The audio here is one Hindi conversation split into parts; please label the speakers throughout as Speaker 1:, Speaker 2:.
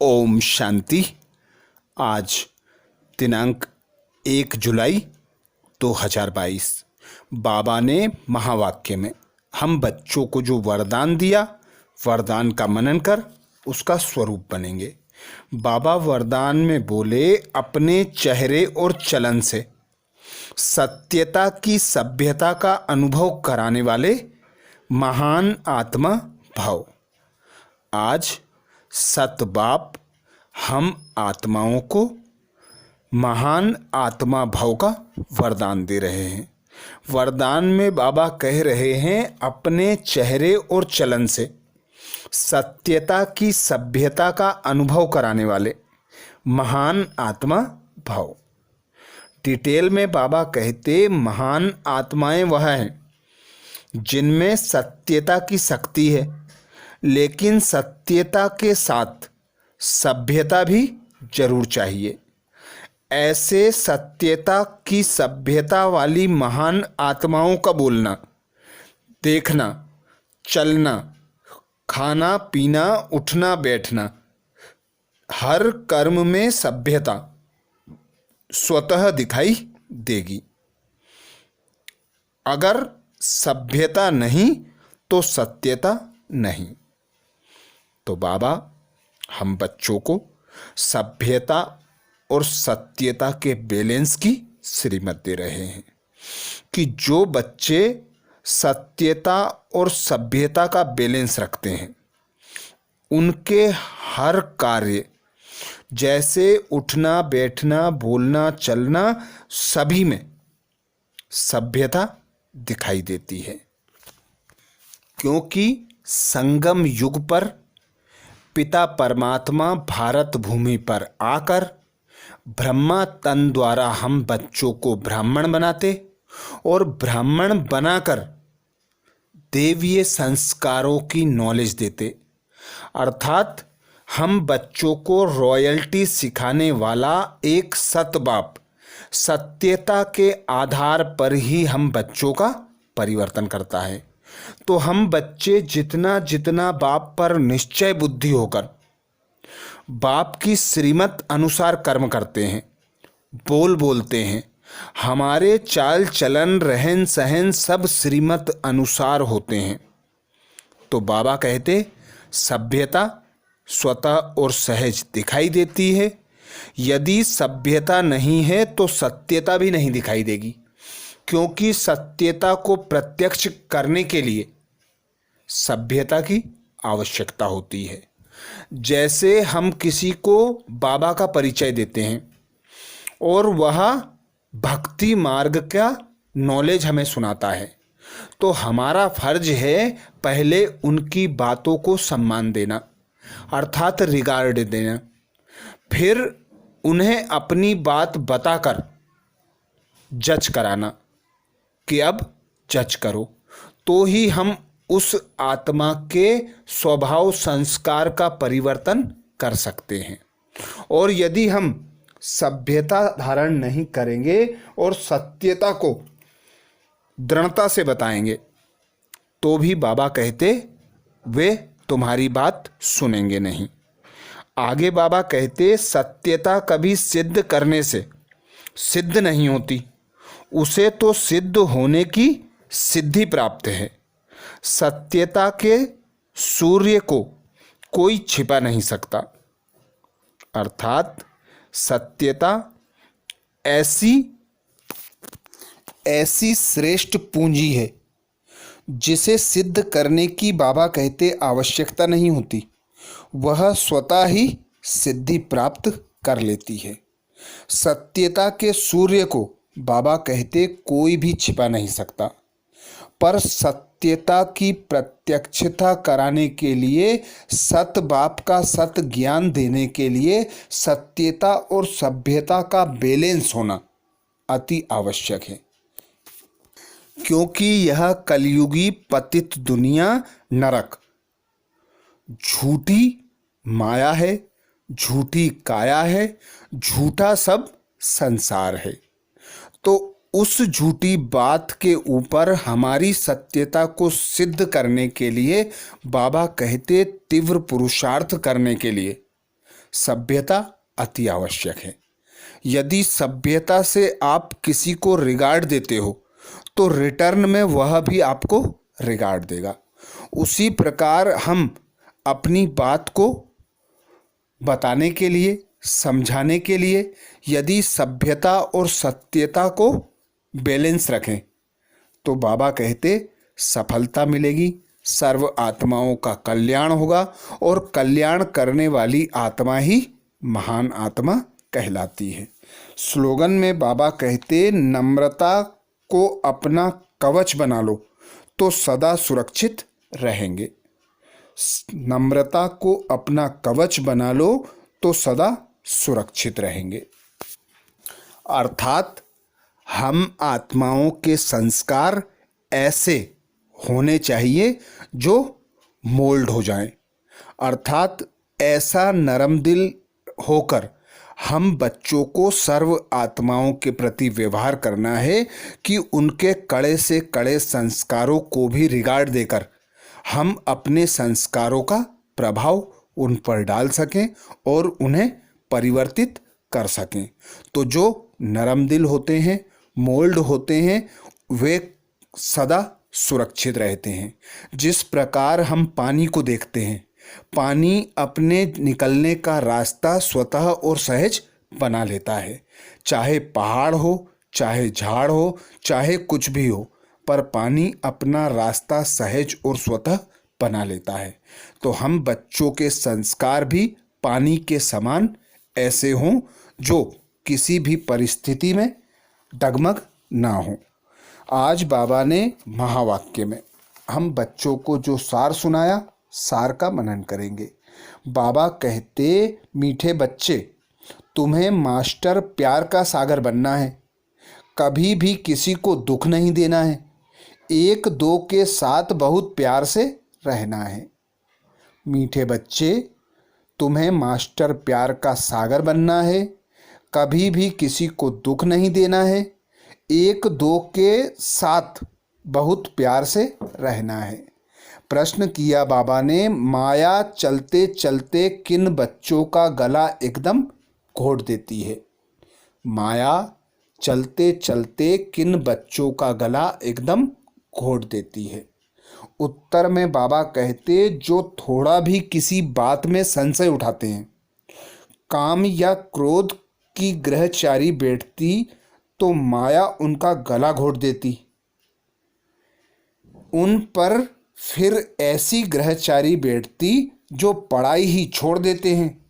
Speaker 1: ओम शांति। आज दिनांक 1 जुलाई 2022 बाबा ने महावाक्य में हम बच्चों को जो वरदान दिया, वरदान का मनन कर उसका स्वरूप बनेंगे। बाबा वरदान में बोले, अपने चेहरे और चलन से सत्यता की सभ्यता का अनुभव कराने वाले महान आत्मा भाव। आज सत बाप हम आत्माओं को महान आत्मा भाव का वरदान दे रहे हैं। वरदान में बाबा कह रहे हैं, अपने चेहरे और चलन से सत्यता की सभ्यता का अनुभव कराने वाले महान आत्मा भाव। डिटेल में बाबा कहते, महान आत्माएं वह हैं जिनमें सत्यता की शक्ति है, लेकिन सत्यता के साथ सभ्यता भी जरूर चाहिए। ऐसे सत्यता की सभ्यता वाली महान आत्माओं का बोलना, देखना, चलना, खाना पीना, उठना बैठना, हर कर्म में सभ्यता स्वतः दिखाई देगी। अगर सभ्यता नहीं तो सत्यता नहीं। तो बाबा हम बच्चों को सभ्यता और सत्यता के बैलेंस की श्रीमत दे रहे हैं कि जो बच्चे सत्यता और सभ्यता का बैलेंस रखते हैं, उनके हर कार्य जैसे उठना बैठना, बोलना चलना, सभी में सभ्यता दिखाई देती है। क्योंकि संगम युग पर पिता परमात्मा भारत भूमि पर आकर ब्रह्मा तन द्वारा हम बच्चों को ब्राह्मण बनाते और ब्राह्मण बनाकर देवीय संस्कारों की नॉलेज देते। अर्थात हम बच्चों को रॉयल्टी सिखाने वाला एक सत बाप, सत्यता के आधार पर ही हम बच्चों का परिवर्तन करता है। तो हम बच्चे जितना जितना बाप पर निश्चय बुद्धि होकर बाप की श्रीमत अनुसार कर्म करते हैं, बोलते हैं, हमारे चाल चलन रहन सहन सब श्रीमत अनुसार होते हैं, तो बाबा कहते सभ्यता स्वतः और सहज दिखाई देती है। यदि सभ्यता नहीं है तो सत्यता भी नहीं दिखाई देगी, क्योंकि सत्यता को प्रत्यक्ष करने के लिए सभ्यता की आवश्यकता होती है। जैसे हम किसी को बाबा का परिचय देते हैं और वह भक्ति मार्ग का नॉलेज हमें सुनाता है, तो हमारा फर्ज है पहले उनकी बातों को सम्मान देना, अर्थात रिगार्ड देना, फिर उन्हें अपनी बात बताकर जज कराना कि अब जज करो। तो ही हम उस आत्मा के स्वभाव संस्कार का परिवर्तन कर सकते हैं। और यदि हम सभ्यता धारण नहीं करेंगे और सत्यता को दृढ़ता से बताएंगे, तो भी बाबा कहते वे तुम्हारी बात सुनेंगे नहीं। आगे बाबा कहते, सत्यता कभी सिद्ध करने से सिद्ध नहीं होती, उसे तो सिद्ध होने की सिद्धि प्राप्त है। सत्यता के सूर्य को कोई छिपा नहीं सकता। अर्थात सत्यता ऐसी श्रेष्ठ पूंजी है जिसे सिद्ध करने की बाबा कहते आवश्यकता नहीं होती, वह स्वतः ही सिद्धि प्राप्त कर लेती है। सत्यता के सूर्य को बाबा कहते कोई भी छिपा नहीं सकता, पर सत्यता की प्रत्यक्षता कराने के लिए, सत बाप का सत ज्ञान देने के लिए सत्यता और सभ्यता का बैलेंस होना अति आवश्यक है। क्योंकि यह कलयुगी पतित दुनिया नरक, झूठी माया है, झूठी काया है, झूठा सब संसार है। तो उस झूठी बात के ऊपर हमारी सत्यता को सिद्ध करने के लिए बाबा कहते तीव्र पुरुषार्थ करने के लिए सभ्यता अति आवश्यक है। यदि सभ्यता से आप किसी को रिगार्ड देते हो तो रिटर्न में वह भी आपको रिगार्ड देगा। उसी प्रकार हम अपनी बात को बताने के लिए, समझाने के लिए यदि सभ्यता और सत्यता को बैलेंस रखें तो बाबा कहते सफलता मिलेगी, सर्व आत्माओं का कल्याण होगा और कल्याण करने वाली आत्मा ही महान आत्मा कहलाती है। स्लोगन में बाबा कहते नम्रता को अपना कवच बना लो तो सदा सुरक्षित रहेंगे। नम्रता को अपना कवच बना लो तो सदा सुरक्षित रहेंगे। अर्थात हम आत्माओं के संस्कार ऐसे होने चाहिए जो मोल्ड हो जाएं। अर्थात ऐसा नरम दिल होकर हम बच्चों को सर्व आत्माओं के प्रति व्यवहार करना है कि उनके कड़े से कड़े संस्कारों को भी रिगार्ड देकर हम अपने संस्कारों का प्रभाव उन पर डाल सकें और उन्हें परिवर्तित कर सकें। तो जो नरम दिल होते हैं, मोल्ड होते हैं, वे सदा सुरक्षित रहते हैं। जिस प्रकार हम पानी को देखते हैं, पानी अपने निकलने का रास्ता स्वतः और सहज बना लेता है। चाहे पहाड़ हो, चाहे झाड़ हो, चाहे कुछ भी हो, पर पानी अपना रास्ता सहज और स्वतः बना लेता है। तो हम बच्चों के संस्कार भी पानी के समान ऐसे हों जो किसी भी परिस्थिति में डगमग ना हो। आज बाबा ने महावाक्य में हम बच्चों को जो सार सुनाया, सार का मनन करेंगे। बाबा कहते मीठे बच्चे, तुम्हें मास्टर प्यार का सागर बनना है, कभी भी किसी को दुख नहीं देना है, एक दो के साथ बहुत प्यार से रहना है। मीठे बच्चे, तुम्हें मास्टर प्यार का सागर बनना है, कभी भी किसी को दुख नहीं देना है, एक दो के साथ बहुत प्यार से रहना है। प्रश्न किया बाबा ने, माया चलते चलते किन बच्चों का गला एकदम घोट देती है? माया चलते चलते किन बच्चों का गला एकदम घोट देती है? उत्तर में बाबा कहते जो थोड़ा भी किसी बात में संशय उठाते हैं, काम या क्रोध की ग्रहचारी बैठती तो माया उनका गला घोट देती। उन पर फिर ऐसी ग्रहचारी बैठती जो पढ़ाई ही छोड़ देते हैं।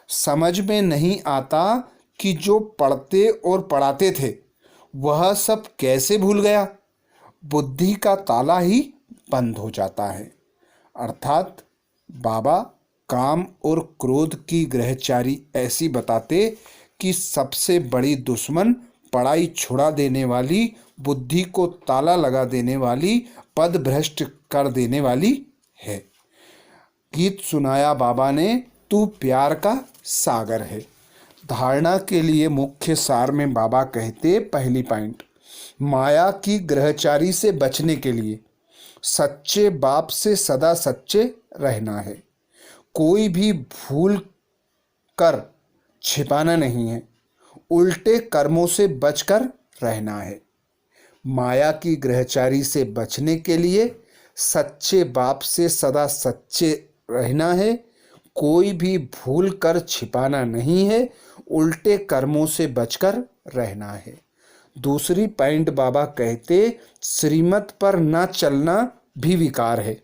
Speaker 1: समझ में नहीं आता कि जो पढ़ते और पढ़ाते थे वह सब कैसे भूल गया। बुद्धि का ताला ही बंद हो जाता है। अर्थात बाबा काम और क्रोध की ग्रहचारी ऐसी बताते कि सबसे बड़ी दुश्मन पढ़ाई छुड़ा देने वाली, बुद्धि को ताला लगा देने वाली, पद भ्रष्ट कर देने वाली है। गीत सुनाया बाबा ने, तू प्यार का सागर है। धारणा के लिए मुख्य सार में बाबा कहते पहली पॉइंट, माया की ग्रहचारी से बचने के लिए सच्चे बाप से सदा सच्चे रहना है। कोई भी भूल कर छिपाना नहीं है, उल्टे कर्मों से बचकर रहना है। माया की ग्रहचारी से बचने के लिए सच्चे बाप से सदा सच्चे रहना है। कोई भी भूल कर छिपाना नहीं है, उल्टे कर्मों से बचकर रहना है। दूसरी पॉइंट बाबा कहते श्रीमत पर ना चलना भी विकार है,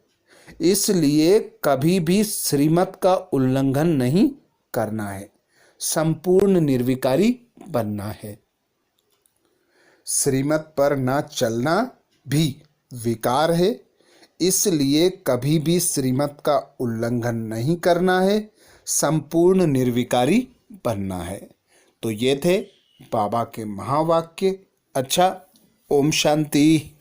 Speaker 1: इसलिए कभी भी श्रीमत का उल्लंघन नहीं करना है, संपूर्ण निर्विकारी बनना है। श्रीमत पर ना चलना भी विकार है, इसलिए कभी भी श्रीमत का उल्लंघन नहीं करना है, संपूर्ण निर्विकारी बनना है। तो ये थे बाबा के महावाक्य। अच्छा, ओम शांति।